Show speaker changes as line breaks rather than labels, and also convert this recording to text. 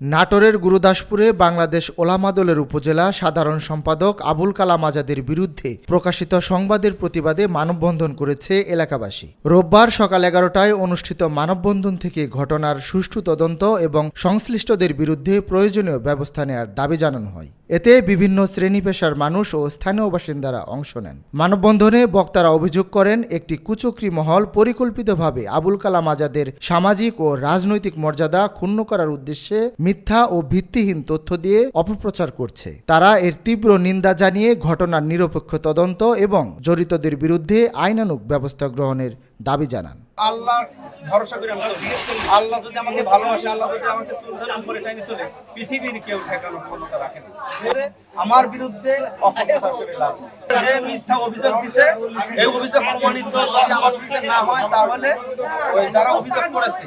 নাটোরের গুরুদাসপুরে বাংলাদেশ ওলামা দলের উপজেলা সাধারণ সম্পাদক আবুল কালাম আজাদের বিরুদ্ধে প্রকাশিত সংবাদের প্রতিবাদে মানববন্ধন করেছে এলাকাবাসী। রোববার সকাল 11টায় অনুষ্ঠিত মানববন্ধন থেকে ঘটনার সুষ্ঠু তদন্ত এবং সংশ্লিষ্টদের বিরুদ্ধে প্রয়োজনীয় ব্যবস্থা নেওয়ার দাবি জানানো হয়। এতে বিভিন্ন শ্রেণী পেশার মানুষ ও স্থানীয় বাসিন্দারা অংশ নেন। মানববন্ধনে বক্তারা অভিযোগ করেন, একটি কুচক্রী মহল পরিকল্পিতভাবে আবুল কালাম আজাদের সামাজিক ও রাজনৈতিক মর্যাদা ক্ষুণ্ণ করার উদ্দেশ্যে মিথ্যা ও ভিত্তিহীন তথ্য দিয়ে অপপ্রচার করছে। তারা এর তীব্র নিন্দা জানিয়ে ঘটনার নিরপেক্ষ তদন্ত এবং জড়িতদের বিরুদ্ধে আইনানুগ ব্যবস্থা গ্রহণের দাবি জানান।
আল্লাহ ভরসা করে আমরা চলি। আল্লাহ যদি আমাকে ভালোবাসে, আল্লাহ যদি আমাকে সুন্দর করে টাইনে চলে, পৃথিবীর কেউ ঠেকানোর ক্ষমতা রাখে না। আমার বিরুদ্ধে অপপ্রচার করে লাভ। যে মিথ্যা অভিযোগ দিছে, এই অভিযোগ প্রমাণিত যদি আমার বিরুদ্ধে না হয়, তাহলে ওই যারা অভিযোগ করেছে